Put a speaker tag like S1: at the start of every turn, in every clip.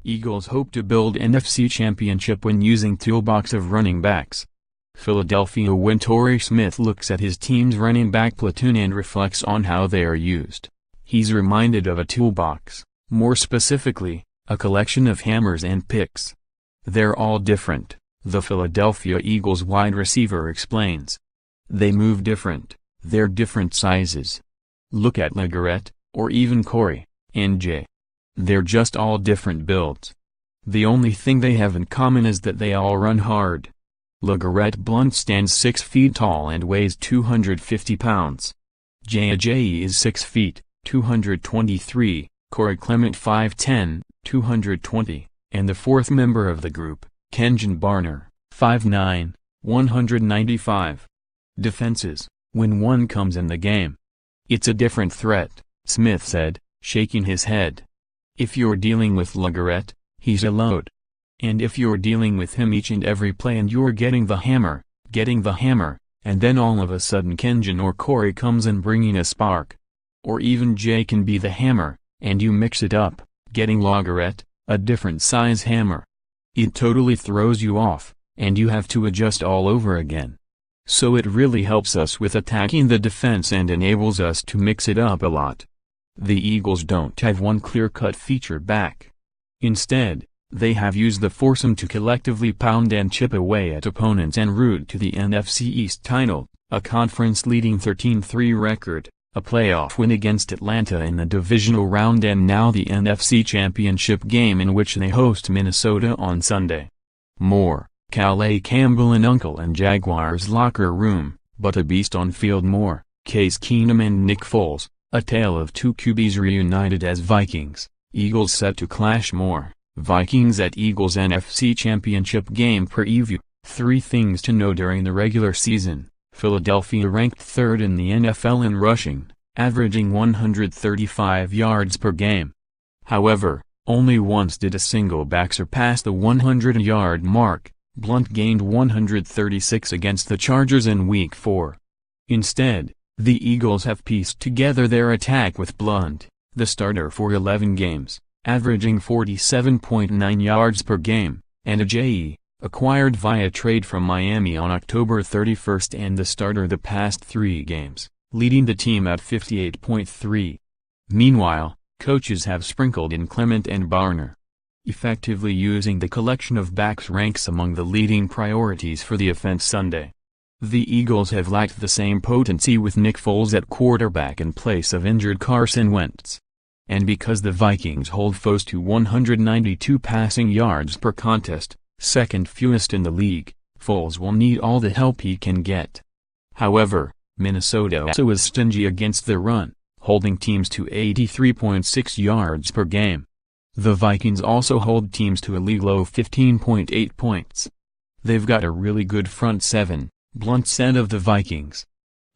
S1: Eagles hope to build NFC Championship when using toolbox of running backs. Philadelphia when Torrey Smith looks at his team's running back platoon and reflects on how they are used. He's reminded of a toolbox, more specifically, a collection of hammers and picks. They're all different, the Philadelphia Eagles wide receiver explains. They move different, they're different sizes. Look at LeGarrette, or even Corey, and Jay. They're just all different builds. The only thing they have in common is that they all run hard. LeGarrette Blount stands 6 feet tall and weighs 250 pounds. Ajayi is 6 feet, 223, Corey Clement 5'10", 220, and the fourth member of the group, Kenjon Barner, 5'9", 195. Defenses, when one comes in the game. It's a different threat, Smith said, shaking his head. If you're dealing with LeGarrette, he's a load. And if you're dealing with him each and every play and you're getting the hammer, and then all of a sudden Kenjon or Corey comes in bringing a spark. Or even Jay can be the hammer, and you mix it up, getting LeGarrette, a different size hammer. It totally throws you off, and you have to adjust all over again. So it really helps us with attacking the defense and enables us to mix it up a lot. The Eagles don't have one clear-cut feature back. Instead, they have used the foursome to collectively pound and chip away at opponents en route to the NFC East title, a conference-leading 13-3 record, a playoff win against Atlanta in the divisional round and now the NFC Championship game in which they host Minnesota on Sunday. More, Calais Campbell and Uncle and Jaguars locker room, but a beast on field more, Case Keenum and Nick Foles, a tale of two QBs reunited as Vikings, Eagles set to clash more. Vikings at Eagles NFC Championship game preview. 3 things to know during the regular season. Philadelphia ranked 3rd in the NFL in rushing, averaging 135 yards per game. However, only once did a single back surpass the 100-yard mark. Blount gained 136 against the Chargers in Week 4. Instead, the Eagles have pieced together their attack with Blount, the starter for 11 games, averaging 47.9 yards per game, and Ajayi, acquired via trade from Miami on October 31 and the starter the past 3 games, leading the team at 58.3. Meanwhile, coaches have sprinkled in Clement and Barner. Effectively using the collection of backs ranks among the leading priorities for the offense Sunday. The Eagles have lacked the same potency with Nick Foles at quarterback in place of injured Carson Wentz. And because the Vikings hold foes to 192 passing yards per contest, second fewest in the league, Foles will need all the help he can get. However, Minnesota also is stingy against the run, holding teams to 83.6 yards per game. The Vikings also hold teams to a league low 15.8 points. They've got a really good front seven, Blount said of the Vikings.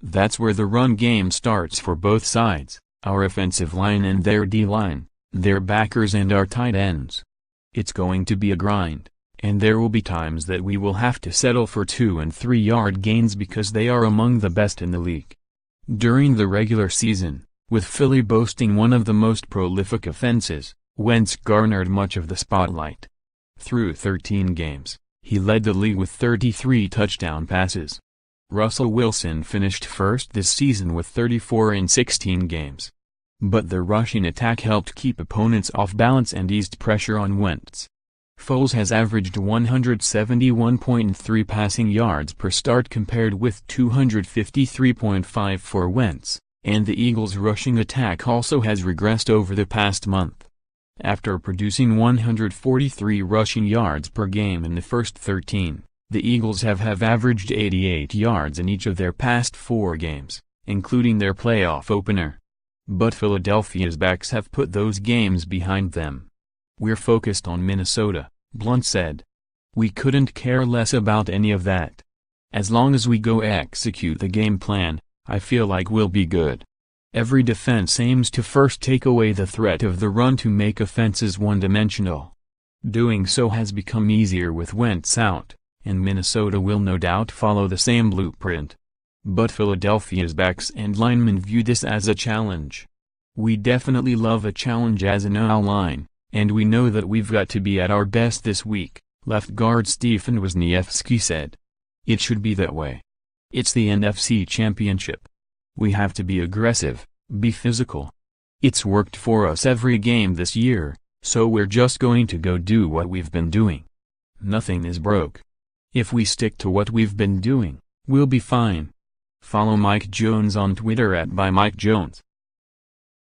S1: That's where the run game starts for both sides. Our offensive line and their D-line, their backers and our tight ends. It's going to be a grind, and there will be times that we will have to settle for 2- and 3-yard gains because they are among the best in the league. During the regular season, with Philly boasting one of the most prolific offenses, Wentz garnered much of the spotlight. Through 13 games, he led the league with 33 touchdown passes. Russell Wilson finished first this season with 34 in 16 games. But the rushing attack helped keep opponents off balance and eased pressure on Wentz. Foles has averaged 171.3 passing yards per start compared with 253.5 for Wentz, and the Eagles' rushing attack also has regressed over the past month. After producing 143 rushing yards per game in the first 13. The Eagles have averaged 88 yards in each of their past 4 games, including their playoff opener. But Philadelphia's backs have put those games behind them. We're focused on Minnesota, Blount said. We couldn't care less about any of that. As long as we go execute the game plan, I feel like we'll be good. Every defense aims to first take away the threat of the run to make offenses one-dimensional. Doing so has become easier with Wentz out, and Minnesota will no doubt follow the same blueprint. But Philadelphia's backs and linemen view this as a challenge. We definitely love a challenge as an O-line, And we know that we've got to be at our best this week, left guard Stefan Wisniewski said. It should be that way. It's the NFC Championship. We have to be aggressive, be physical. It's worked for us every game this year, so we're just going to go do what we've been doing. Nothing is broke. If we stick to what we've been doing, we'll be fine. Follow Mike Jones on Twitter @ByMikeJones.